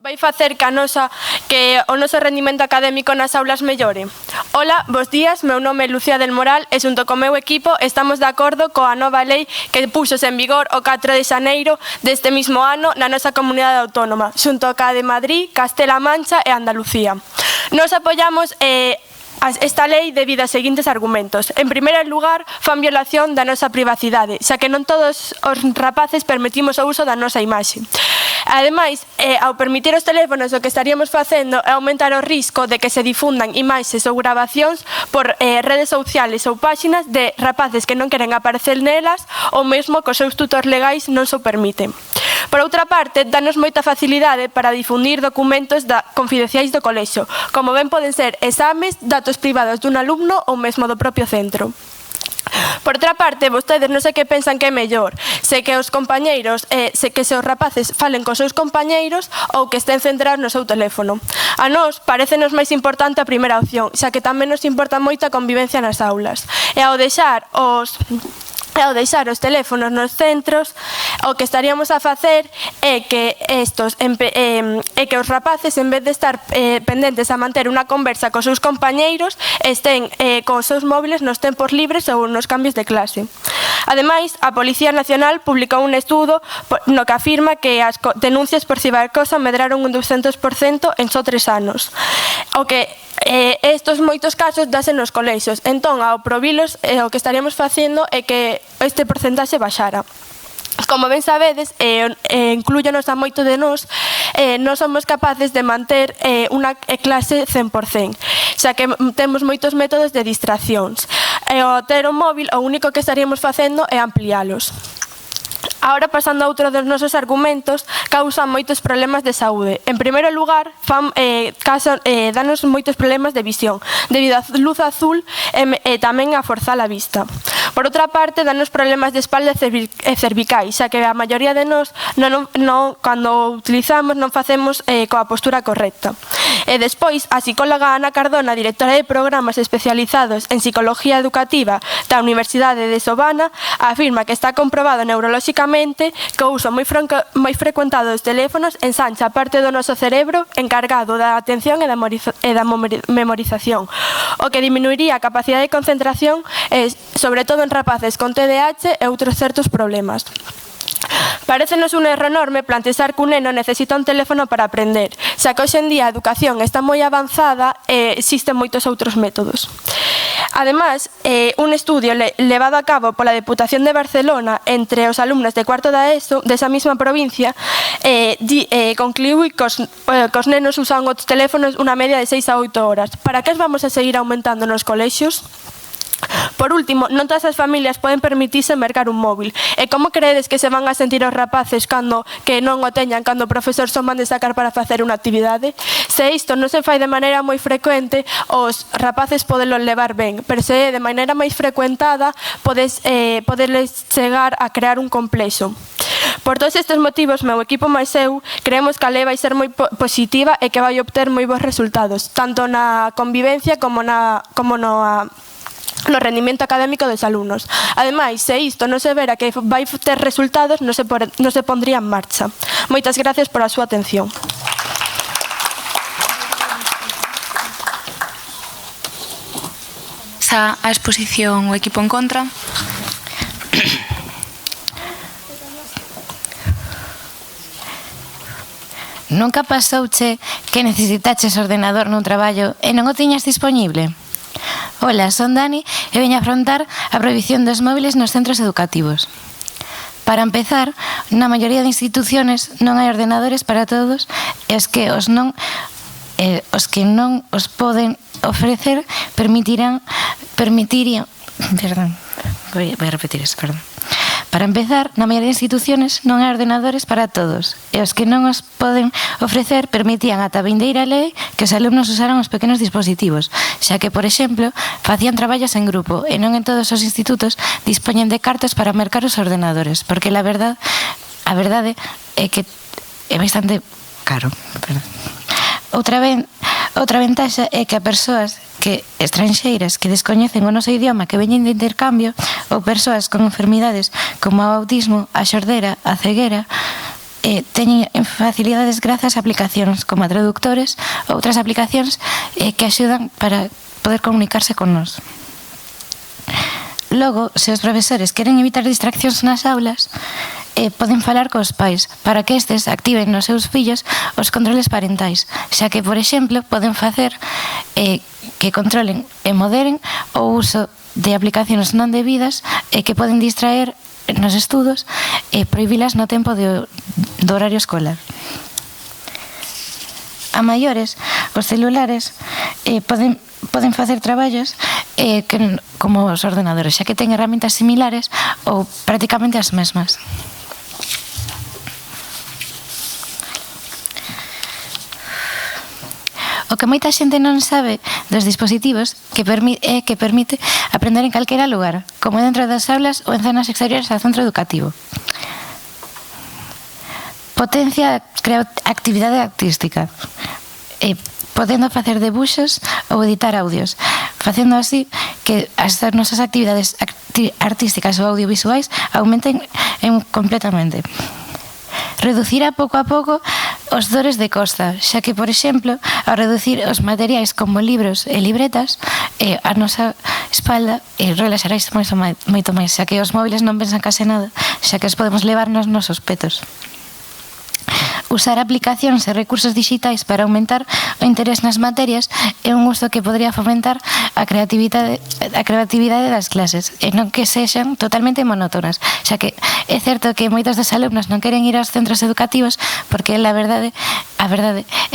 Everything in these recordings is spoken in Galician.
vai facer que o noso rendimento académico nas aulas mellore? Ola, bos días, meu nome é Lucía del Moral e xunto co meu equipo estamos de acordo coa nova lei que puxose en vigor o 4 de xaneiro deste mismo ano na nosa comunidade autónoma, xunto ca de Madrid, Castela-A Mancha e Andalucía. Nos apoiamos esta lei debido aos seguintes argumentos. En primeiro lugar, fan violación da nosa privacidade, xa que non todos os rapaces permitimos o uso da nosa imaxe. Ademais, ao permitir os teléfonos, o que estaríamos facendo é aumentar o risco de que se difundan imaxes ou grabacións por redes sociales ou páxinas de rapaces que non queren aparecer nelas ou mesmo que os seus tutores legais non se o permiten. Por outra parte, danos moita facilidade para difundir documentos confidenciais do colexio, como ben poden ser exames, datos privados dun alumno ou mesmo do propio centro. Por outra parte, vostedes non sei que pensan que é mellor, se que os compañeiros, se os rapaces falen cos seus compañeiros ou que estén centrados no seu teléfono. A nós parecenos máis importante a primeira opción, xa que tamén nos importa moita convivencia nas aulas. E ao deixar os teléfonos nos centros, o que estaríamos a facer é que os rapaces, en vez de estar pendentes a manter unha conversa cos seus compañeiros, estén cos seus móviles nos tempos libres ou nos cambios de clase. Ademais, a Policía Nacional publicou un estudo no que afirma que as denuncias por ciberacoso medraron un 200% en só 3 anos. O que estos moitos casos dase nos colexios. Entón, ao probilos, o que estaríamos facendo é que este porcentaxe baixara. Como ben sabedes, inclúyonos a moito de nós, non somos capaces de manter unha clase 100%, xa que temos moitos métodos de distraccións. Ao ter un móvil, o único que estaríamos facendo é ampliálos. Agora, pasando a outro dos nosos argumentos, causan moitos problemas de saúde. En primeiro lugar, danos moitos problemas de visión, debido á luz azul e tamén a forzar a vista. Por outra parte, danos problemas de espalda e cervicais, xa que a maioría de nós, cando utilizamos, non facemos coa postura correcta. E despois, a psicóloga Ana Cardona, directora de programas especializados en psicología educativa da Universidade de Sovana, afirma que está comprobado neurolóxicamente que o uso moi frecuentado dos teléfonos ensancha parte do noso cerebro encargado da atención e da memorización, o que diminuiría a capacidade de concentración, sobre todo en rapaces con TDAH e outros certos problemas. Parécenos un erro enorme plantexar que un neno necesita un teléfono para aprender, xa que hoxe en día a educación está moi avanzada e existen moitos outros métodos. Ademais, un estudio levado a cabo pola Deputación de Barcelona entre os alumnos de cuarto da ESO desa mesma provincia concluiu que os nenos usan os teléfonos unha media de 6 a 8 horas. Para que os vamos a seguir aumentando nos colexios? Por último, non todas as familias poden permitirse mercar un móvil. E como credes que se van a sentir os rapaces que non o teñan cando o profesor son mande sacar para facer unha actividade? Se isto non se fai de maneira moi frecuente, os rapaces podenlo levar ben, pero se é de maneira máis frecuentada, poderles chegar a crear un complexo. Por todos estes motivos, meu equipo máis eu creemos que a lei vai ser moi positiva e que vai obter moi bons resultados, tanto na convivencia como no rendimento académico dos alumnos. Ademais, se isto non se vera que vai ter resultados, non se pondría en marcha. Moitas gracias por a súa atención. Xa a exposición o equipo en contra. Nunca pasouche que necesitaches ordenador nun traballo e non o tiñas dispoñible? Ola, son Dani e veño a afrontar a prohibición dos móviles nos centros educativos. Para empezar, na maioría de instituciones non hai ordenadores para todos e os que non os poden ofrecer permitirían, voy a repetir eso, perdón. Para empezar, na maioría de instituciones non hai ordenadores para todos e os que non os poden ofrecer permitían ata a vindeira lei que os alumnos usaran os pequenos dispositivos, xa que, por exemplo, facían traballos en grupo e non en todos os institutos dispoñen de cartos para mercar os ordenadores, porque a verdade é que é bastante caro. Outra ventaxa é que a persoas estranxeiras que descoñecen o noso idioma que veñen de intercambio ou persoas con enfermidades como o autismo, a xordera, a ceguera teñen facilidades grazas a aplicacións como a traductores ou outras aplicacións que axudan para poder comunicarse con nós. Logo, se os profesores queren evitar distraccións nas aulas, poden falar cos pais para que estes activen nos seus fillos os controles parentais, xa que, por exemplo, poden facer que controlen e moderen o uso de aplicacións non debidas que poden distraer nos estudos e prohibilas no tempo do horario escolar. A maiores, os celulares poden facer traballos como os ordenadores, xa que ten herramientas similares ou prácticamente as mesmas. O que moita xente non sabe dos dispositivos é que permite aprender en calquera lugar, como dentro das aulas ou en zonas exteriores ao centro educativo. Potencia a actividade artística, podendo facer debuxos ou editar audios, facendo así que as nosas actividades artísticas ou audiovisuais aumenten completamente. Reducirá pouco a pouco os dores de costa, xa que, por exemplo, ao reducir os materiais como libros e libretas, a nosa espalda relaxará moito máis, xa que os móviles non pensan case nada, xa que os podemos levar nos nosos petos. Usar aplicacións e recursos digitais para aumentar o interés nas materias é un uso que podría fomentar a creatividade das clases e non que sexan totalmente monótonas, xa que é certo que moitos dos alumnos non queren ir aos centros educativos porque a verdade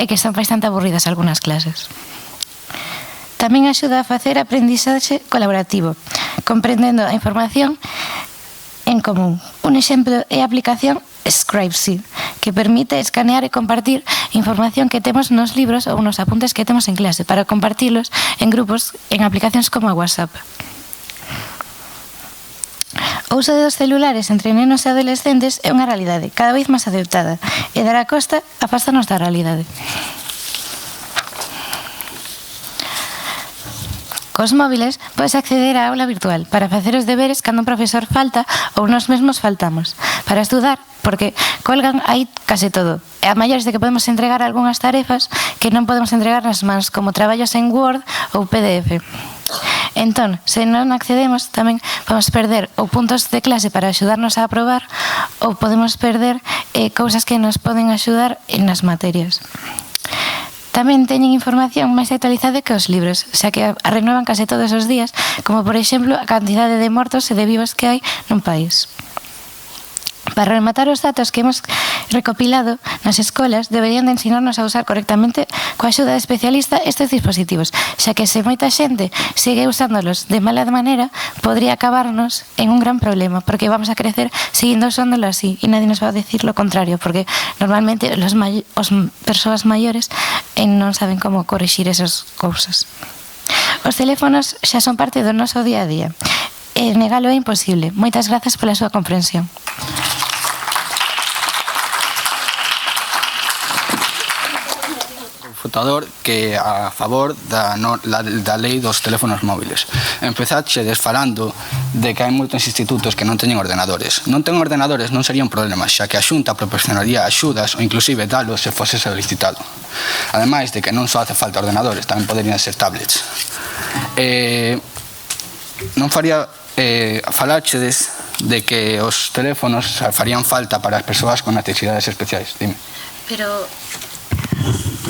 é que son bastante aburridas algunhas clases. Tamén axuda a facer aprendizaxe colaborativo, comprendendo a información en común. Un exemplo é a aplicación Scribesy, que permite escanear e compartir información que temos nos libros ou nos apuntes que temos en clase para compartirlos en grupos en aplicacións como a WhatsApp. O uso dos celulares entre nenos e adolescentes é unha realidade cada vez máis aceptada e dar a costa afástanos da realidade. Cos móviles podes acceder á aula virtual para facer os deberes cando un profesor falta ou nós mesmos faltamos, para estudar, porque colgan aí case todo. E a maiores de que podemos entregar algunhas tarefas que non podemos entregar nas mans, como traballos en Word ou PDF. Entón, se non accedemos, tamén podemos perder ou puntos de clase para axudarnos a aprobar ou podemos perder cousas que nos poden axudar nas materias. Tamén teñen información máis actualizada que os libros, xa que a renuevan case todos os días, como por exemplo a cantidade de mortos e de vivos que hai nun país. Para rematar os datos que hemos recopilado nas escolas, deberían de ensinarnos a usar correctamente coa axuda de especialista estes dispositivos, xa que se moita xente sigue usándolos de mala manera, podría acabarnos en un gran problema, porque vamos a crecer seguindo usándolo así, e nadie nos va a decir lo contrario, porque normalmente os persoas maiores non saben como corrixir esas cousas. Os teléfonos xa son parte do noso día a día, e negalo é imposible. Moitas grazas pola súa comprensión. Refutador que a favor da lei dos teléfonos móviles. Empezaxedes falando de que hai moitos institutos que non teñen ordenadores. Non ten ordenadores non sería un problema, xa que a Xunta proporcionaría axudas ou inclusive dalos se fose solicitado. Ademais de que non só hace falta ordenadores, tamén poderían ser tablets. Non faría falarchedes de que os teléfonos farían falta para as persoas con necesidades especiais. Dime.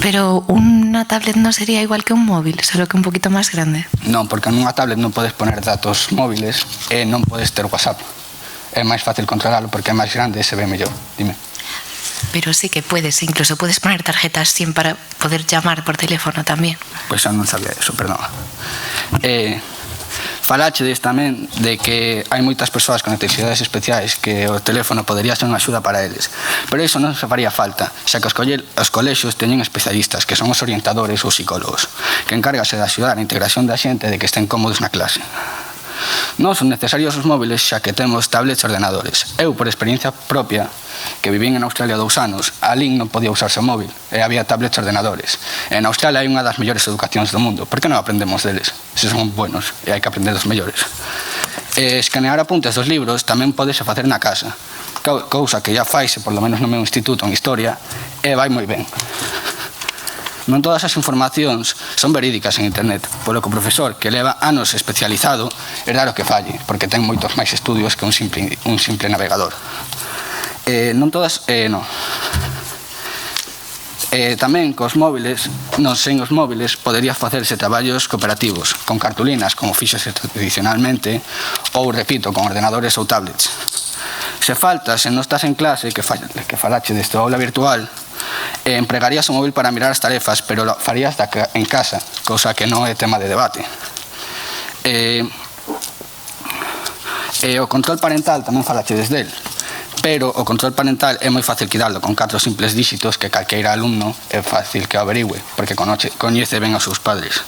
Pero unha tablet non sería igual que un móvil, solo que un poquito máis grande. Non, porque nunha tablet non podes poner datos móviles e non podes ter WhatsApp. É máis fácil controlarlo porque é máis grande e se ve mellor. Dime. Pero sí que puedes, incluso puedes poner tarjetas SIM para poder llamar por teléfono tamén. Pois xa non sabía eso, perdón. Faláchedes tamén de que hai moitas persoas con necesidades especiais que o teléfono podería ser unha axuda para eles, pero iso non se faría falta, xa que os colexios teñen especialistas que son os orientadores ou psicólogos, que encárgase de axudar a integración da xente de que estén cómodos na clase. Non son necesarios os móviles xa que temos tablets e ordenadores. Eu, por experiencia propia, que vivín en Australia 2 anos, alín non podía usarse o móvil e había tablets e ordenadores. En Australia hai unha das mellores educacións do mundo. Por que non aprendemos deles? Se son buenos e hai que aprender dos mellores. Escanear apuntes dos libros tamén podese facer na casa. cousa que já faise, por lo menos no meu instituto en Historia, e vai moi ben. Non todas as informacións son verídicas en internet, polo que o profesor que leva anos especializado é raro que falle, porque ten moitos máis estudios que un simple navegador. Non todas, non. Tamén cos móviles, non sen os móviles, podería facerse traballos cooperativos, con cartulinas, como fíxose tradicionalmente, ou, repito, con ordenadores ou tablets. Se falta, se non estás en clase, que falache deste aula virtual, empregarías o móvil para mirar as tarefas, pero lo farías en casa, cousa que non é tema de debate. O control parental tamén falache desde el, pero o control parental é moi fácil quitarlo con 4 simples díxitos que calqueira alumno é fácil que o averigüe, porque coñece ben aos seus padres.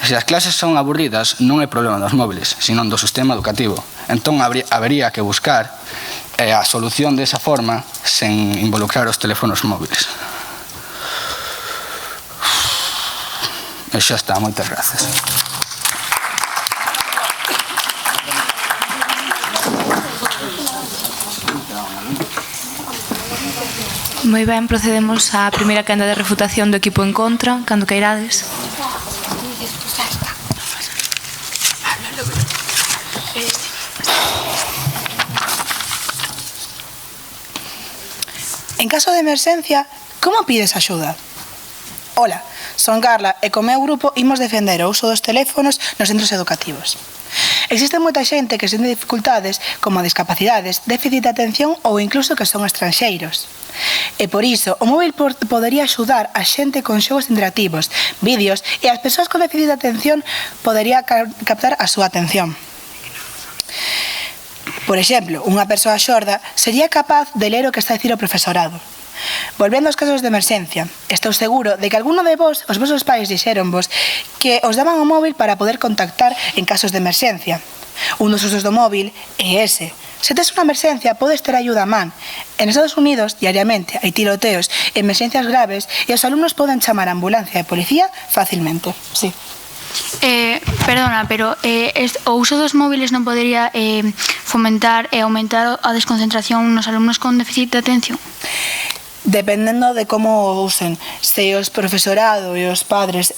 Se as clases son aburridas, non é problema dos móviles, sino do sistema educativo. Entón, habería que buscar a solución desa forma sen involucrar os teléfonos móviles. E xa está, moitas grazas. Moi ben, procedemos á primeira quenda de refutación do equipo en contra, cando queirades. En caso de emerxencia, como pides axuda? Ola, son Carla e co meu grupo imos defender o uso dos teléfonos nos centros educativos. Existe moita xente que ten dificultades como discapacidades, déficit de atención ou incluso que son estranxeiros. E por iso, o móvil podería axudar a xente con xogos interactivos, vídeos e as persoas con déficit de atención podería captar a súa atención. Por exemplo, unha persoa xorda sería capaz de ler o que está a dicir o profesorado. Volvendo aos casos de emerxencia, estou seguro de que alguno de vos, os vosos pais dixéronvos que os daban o móvil para poder contactar en casos de emerxencia. Un dos usos do móvil é ese. Se tes unha emerxencia, podes ter ayuda a man. En Estados Unidos, diariamente, hai tiroteos e emerxencias graves e os alumnos poden chamar a ambulancia e policía facilmente. Sí. Perdona, pero o uso dos móviles non podería fomentar e aumentar a desconcentración nos alumnos con déficit de atención? Dependendo de como o usen. Se os profesorado e os padres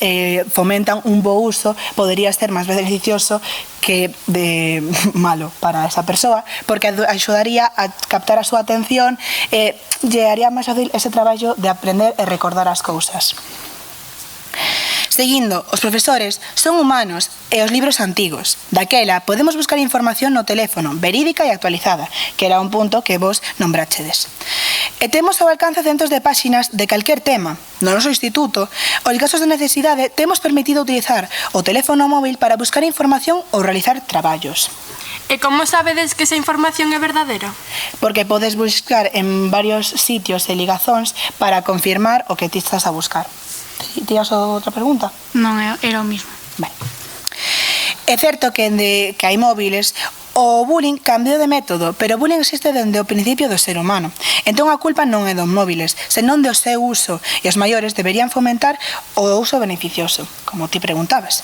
fomentan un bo uso, podería ser máis beneficioso que de malo para esa persoa, porque axudaría a captar a súa atención e lle haría máis fácil ese traballo de aprender e recordar as cousas. Seguindo, os profesores son humanos e os libros antigos. Daquela, podemos buscar información no teléfono, verídica e actualizada, que era un punto que vos nombráchedes. E temos ao alcance centos de páxinas de calquer tema. No noso instituto, os casos de necesidade, temos permitido utilizar o teléfono móvil para buscar información ou realizar traballos. E como sabedes que esa información é verdadeira? Porque podes buscar en varios sitios e ligazóns para confirmar o que ti estás a buscar. Tías outra pregunta? Non, era o mismo. Vale. É certo que hai móviles, o bullying cambiou de método, pero o bullying existe dende o principio do ser humano. Entón a culpa non é dos móviles, senón do seu uso, e os maiores deberían fomentar o uso beneficioso, como ti preguntabas.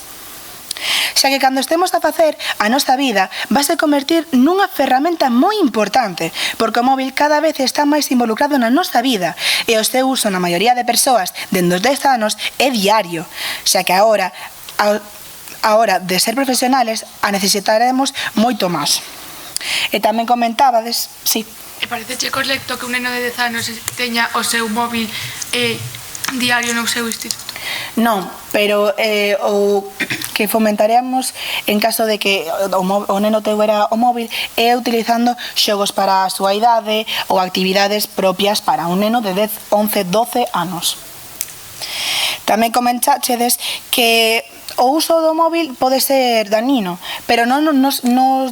Xa que cando estemos a facer a nosa vida vas a convertir nunha ferramenta moi importante, porque o móvil cada vez está máis involucrado na nosa vida e o seu uso na maioría de persoas dende os 10 anos é diario, xa que agora a hora de ser profesionales a necesitaremos moito máis. E tamén comentábades, sí. E parece correcto que un neno de 10 anos teña o seu móvil diario no seu instituto? Non, pero o que fomentaremos en caso de que o neno tevera o móvil é utilizando xogos para a súa idade ou actividades propias para un neno de 10, 11, 12 anos. Tamén comentáchedes que o uso do móvil pode ser danino, pero non nos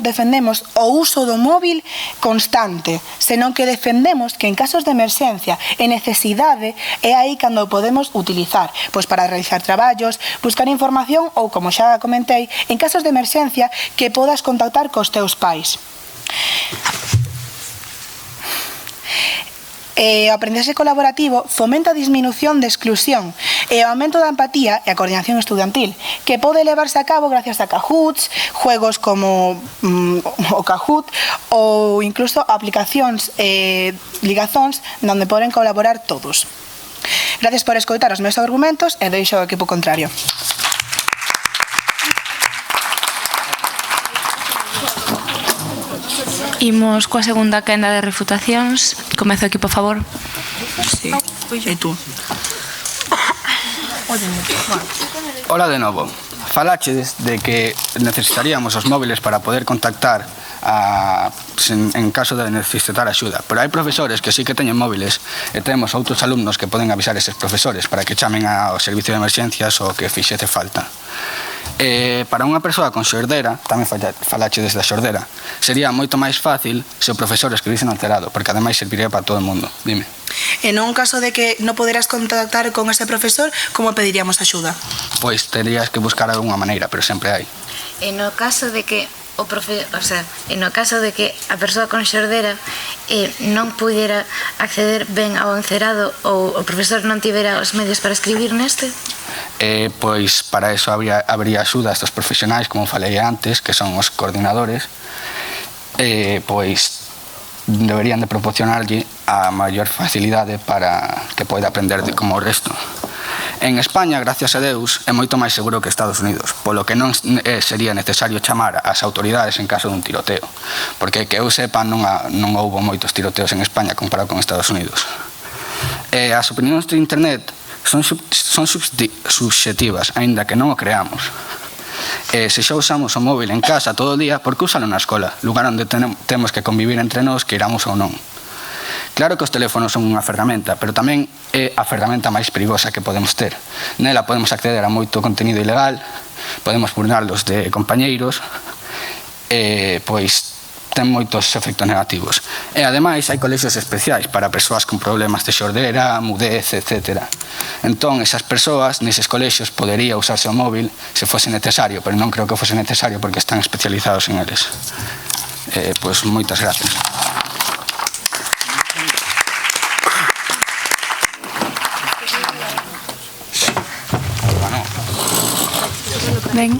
defendemos o uso do móvil constante, senón que defendemos que en casos de emerxencia e necesidade é aí cando podemos utilizar, pois para realizar traballos, buscar información ou, como xa comentei, en casos de emerxencia que podas contactar cos teus pais. O aprendizaxe colaborativo fomenta a disminución de exclusión e o aumento da empatía e a coordinación estudiantil, que pode levarse a cabo gracias a Kahoots, juegos como o Kahoot ou incluso aplicacións e ligazóns onde poden colaborar todos. Gracias por escoitar os meus argumentos e deixo ao equipo contrario. Imos coa segunda quenda de refutacións. Comezo o equipo a favor. Sí. E tú? Hola de novo. Falaches de que necesitaríamos os móviles para poder contactar en caso de necesitar axuda, pero hai profesores que sí que teñen móviles e temos outros alumnos que poden avisar eses profesores para que chamen ao servicio de emerxencias ou que fixete falta. Para unha persoa con xordera, tamén falache desde a xordera, sería moito máis fácil se o profesor escribise no alterado, porque ademais serviría para todo o mundo. Dime. E nun caso de que non poderas contactar con ese profesor, como pediríamos axuda? Pois terías que buscar algunha maneira, pero sempre hai. E no caso de que no caso de que a persoa con xordera non pudera acceder ben ao encerado ou o profesor non tivera os medios para escribir neste? Pois para eso habría axuda a estes profesionais, como falei antes, que son os coordinadores, pois deberían de proporcionarlle a maior facilidade para que poida aprender como o resto. En España, gracias a Deus, é moito máis seguro que Estados Unidos, polo que non sería necesario chamar ás autoridades en caso dun tiroteo, porque que eu sepa non houbo moitos tiroteos en España comparado con Estados Unidos. As opinións de internet son subxetivas, aínda que non o creamos. Se xa usamos o móvil en casa todo o día, por que usalo na escola, lugar onde temos que convivir entre nós, que iramos ou non? Claro que os teléfonos son unha ferramenta, pero tamén é a ferramenta máis perigosa que podemos ter. Nela podemos acceder a moito contenido ilegal, podemos burlarlos de compañeiros, pois ten moitos efectos negativos. E ademais hai colexios especiais para persoas con problemas de xordera, mudez, etc. Entón, esas persoas neses colexios podería usarse o móvil se fose necesario, pero non creo que fose necesario porque están especializados en eles. Pois moitas gracias. Ben,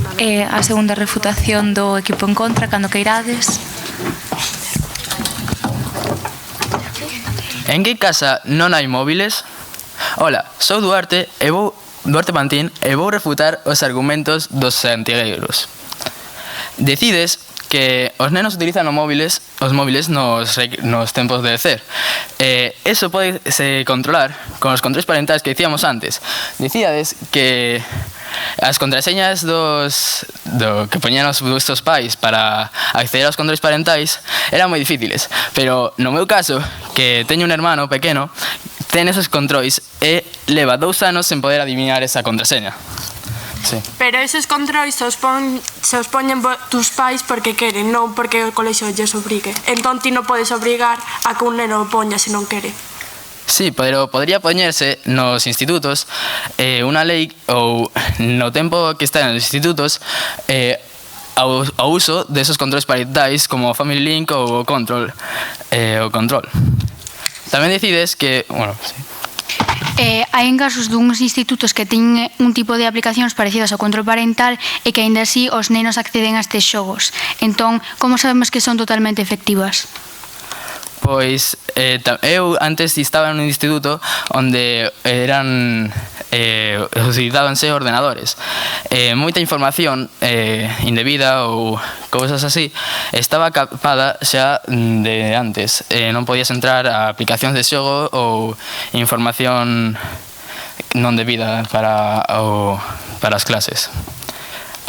a segunda refutación do equipo en contra, cando queirades. En que casa non hai móviles? Ola, sou Duarte Pantín e vou refutar os argumentos dos antigueiros. Decides que os nenos utilizan os móviles nos tempos de lecer. Eso pode se controlar con os controles parentais que dicíamos antes. Dicíades que as contraseñas que poñían os vuestros pais para acceder aos controles parentais eran moi difíciles, pero no meu caso, que teño un hermano pequeno, ten esos controis e leva 2 anos sen poder adivinar esa contraseña. Sí. Pero esos controis se os poñen tus pais porque queren, non porque o colexio lles obrigue. Entón ti non podes obrigar a que un neno o poña se non quere. Sí, pero podría poñerse nos institutos unha lei ou no tempo que está nos institutos ao uso desos controles parentais como Family Link ou Control. Tamén decides que, sí. Hai en casos duns institutos que teñen un tipo de aplicacións parecidas ao control parental e que aínda así os nenos acceden a estes xogos. Entón, como sabemos que son totalmente efectivas? Pois eu antes estaba nun instituto onde utilizábanse ordenadores. Moita información indebida ou cousas así estaba capada xa de antes. Non podías entrar a aplicacións de xogo ou información non debida para as clases.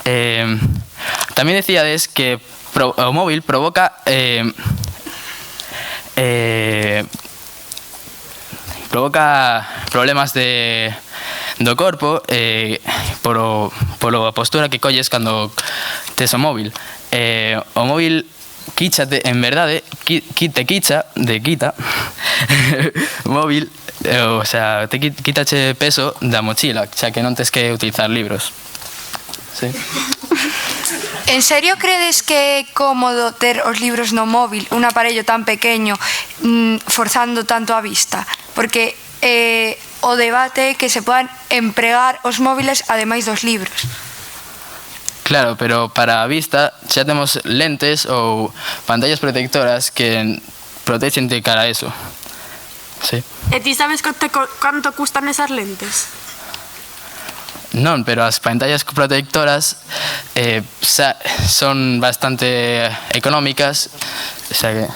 Tamén decíades que o móvil provoca problemas do corpo polo a postura que colles cando tes o móvil. O móvil quíchate, en verdade, quita móvil, o sea, quítache peso da mochila, xa que non tes que utilizar libros. Sí. En serio credes que é cómodo ter os libros no móvil, un aparello tan pequeño, forzando tanto a vista? Porque o debate que se podan empregar os móviles ademais dos libros. Claro, pero para a vista xa temos lentes ou pantallas protectoras que protexen de cara a eso. Sí. E ti sabes canto custan esas lentes? Non, pero as pantallas protectoras son bastante económicas, o sea que...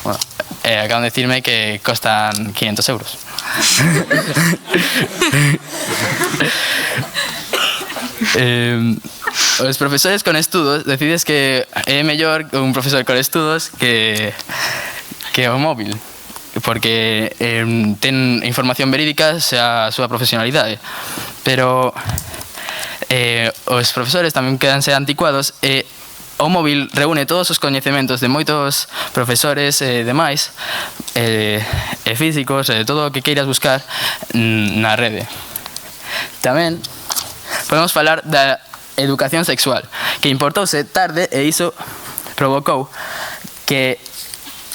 Bueno, acaban de decirme que costan 500 euros. Os profesores con estudos decides que é mellor un profesor con estudos que o móvil, porque ten información verídica xa a súa profesionalidade, pero os profesores tamén quedanse anticuados e o móvil reúne todos os coñecementos de moitos profesores e demais, físicos, todo o que queiras buscar na rede. Tamén podemos falar da educación sexual, que importouse tarde e iso provocou que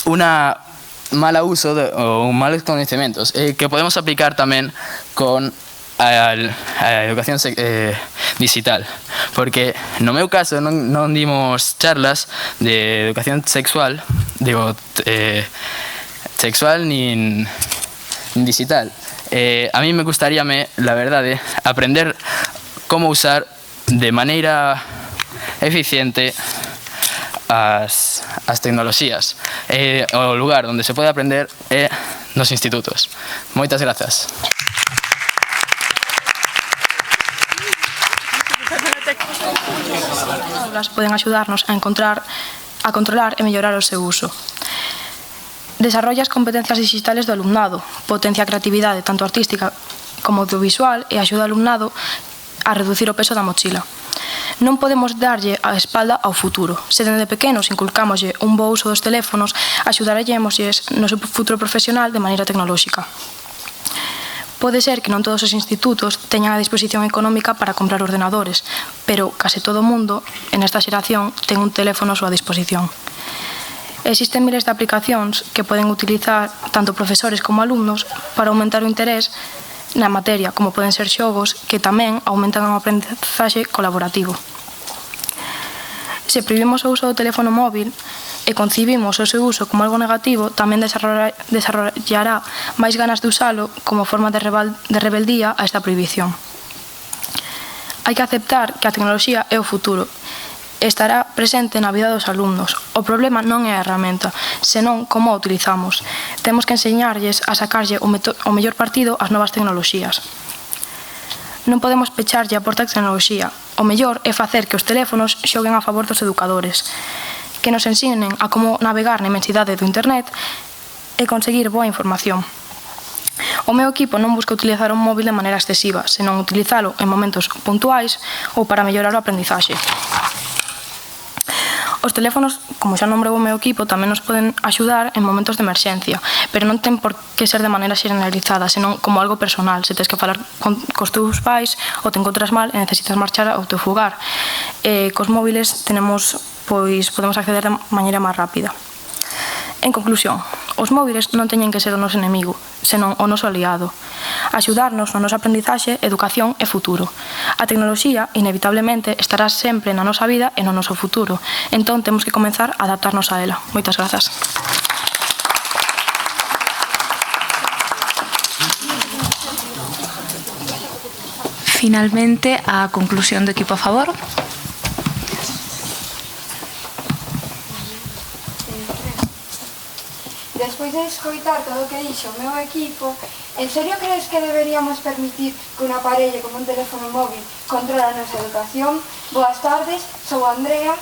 unha mala uso ou malos coñecementos que podemos aplicar tamén con a educación digital, porque no meu caso non dimos charlas de educación sexual, sexual nin digital. A mí me gustaríame, la verdade, aprender como usar de maneira eficiente as tecnoloxías. O lugar onde se pode aprender é nos institutos. Moitas grazas. As poden axudarnos a controlar e mellorar o seu uso. Desarrolla as competencias digitales do alumnado, potencia a creatividade tanto artística como audiovisual e axuda ao alumnado a reducir o peso da mochila. Non podemos darlle a espalda ao futuro. Se dende pequenos inculcámoslle un bo uso dos teléfonos, axudarémosles no seu futuro profesional de maneira tecnolóxica. Pode ser que non todos os institutos teñan a disposición económica para comprar ordenadores, pero case todo o mundo, en esta xeración, ten un teléfono a súa disposición. Existen miles de aplicacións que poden utilizar tanto profesores como alumnos para aumentar o interés na materia, como poden ser xogos que tamén aumentan o aprendizaxe colaborativo. Se prohibimos o uso do teléfono móvil e concibimos o seu uso como algo negativo, tamén desarrollará máis ganas de usalo como forma de rebeldía a esta prohibición. Hai que aceptar que a tecnoloxía é o futuro e estará presente na vida dos alumnos. O problema non é a herramienta, senón como a utilizamos. Temos que enseñarlles a sacarlle o mellor partido ás novas tecnoloxías. Non podemos pecharlle a porta a tecnoloxía. O mellor é facer que os teléfonos xoguen a favor dos educadores, que nos ensinen a como navegar na inmensidade do internet e conseguir boa información. O meu equipo non busca utilizar un móvil de maneira excesiva, senón utilizalo en momentos puntuais ou para mellorar o aprendizaxe. Os teléfonos, como xa nombrou o meu equipo, tamén nos poden axudar en momentos de emerxencia, pero non ten por que ser de maneira generalizada, senón como algo personal. Se tens que falar cos teus pais ou te encontras mal e necesitas marchar ao teu fogar. Cos móviles podemos acceder de maneira máis rápida. En conclusión, os móviles non teñen que ser o noso enemigo, senón o noso aliado. Axudarnos no noso aprendizaxe, educación e futuro. A tecnoloxía, inevitablemente, estará sempre na nosa vida e no noso futuro. Entón, temos que comenzar a adaptarnos a ela. Moitas grazas. Finalmente, a conclusión do equipo a favor. Despois de escoitar todo o que dixo o meu equipo, en serio crees que deberíamos permitir que un aparello como un teléfono móvil controle a nosa educación? Boas tardes, sou Andrea,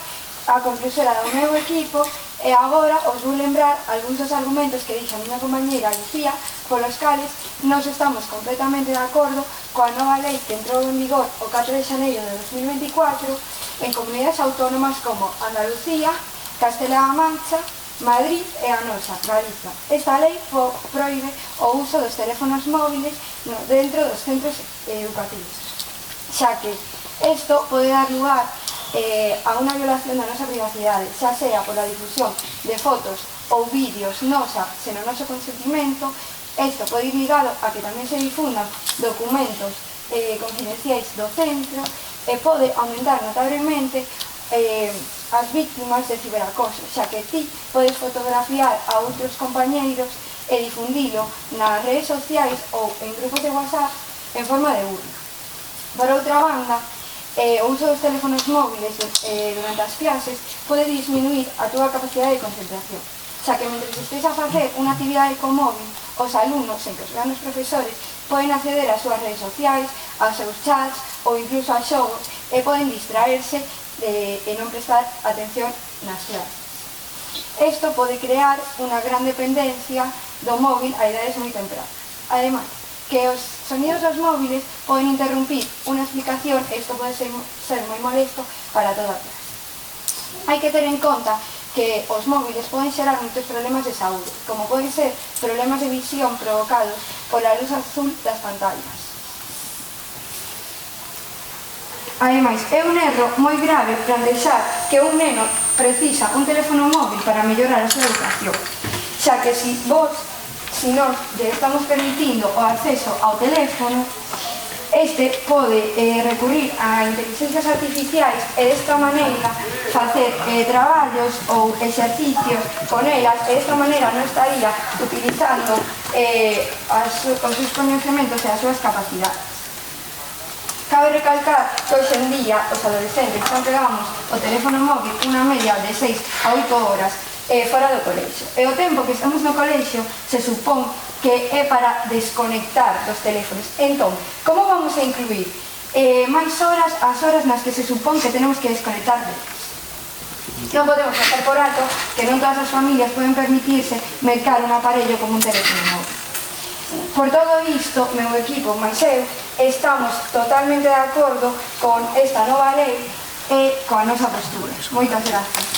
a conclusora do meu equipo, e agora os vou lembrar algúns dos argumentos que dixo a miña compañeira Lucía, polos cales nos estamos completamente de acordo coa nova lei que entrou en vigor o 4 de xaneiro de 2024 en comunidades autónomas como Andalucía, Castela-A Mancha, Madrid e a nosa, Galiza. Esta lei proíbe o uso dos teléfonos móviles dentro dos centros educativos, xa que isto pode dar lugar a unha violación da nosa privacidade, xa sea pola difusión de fotos ou vídeos nosa sen o noso consentimento Isto pode ir ligado a que tamén se difundan documentos confidenciais do centro e pode aumentar notablemente as víctimas de ciberacoso, xa que ti podes fotografiar a outros compañeiros e difundilo nas redes sociais ou en grupos de WhatsApp en forma de burla. Por outra banda, o uso dos teléfonos móviles durante as clases pode disminuir a túa capacidade de concentración, xa que mentre estés a facer unha actividade co móvil, os alumnos, sen que os vean os profesores, poden acceder ás súas redes sociais, aos seus chats ou incluso a xogos e poden distraerse e non prestar atención nas clases. Isto pode crear unha gran dependencia do móvil a idades moi tempranas. Ademais, que os sonidos dos móviles poden interrumpir unha explicación e isto pode ser moi molesto para toda a clase. Hai que ter en conta que os móviles poden xerar moitos problemas de saúde, como poden ser problemas de visión provocados pola luz azul das pantallas. Ademais, é un erro moi grave plantexar que un neno precisa un teléfono móvil para mellorar a súa educación, xa que se nós lle estamos permitindo o acceso ao teléfono, este pode recurrir a inteligencias artificiais e desta maneira facer traballos ou exercicios con elas e desta maneira non estaría utilizando os seus coñecementos e as súas capacidades. Cabe recalcar que hoxe en día os adolescentes empregamos o teléfono móvil unha media de 6 a 8 horas fora do colexio. E o tempo que estamos no colexio se supón que é para desconectar dos teléfonos. Entón, como vamos a incluir máis horas as horas nas que se supón que tenemos que desconectar deles? Non podemos pasar por alto que non todas as familias poden permitirse mercar un aparello como un teléfono móvil. Por todo isto, meu equipo máis eu estamos totalmente de acordo con esta nova lei e coa nosa postura. Moitas grazas.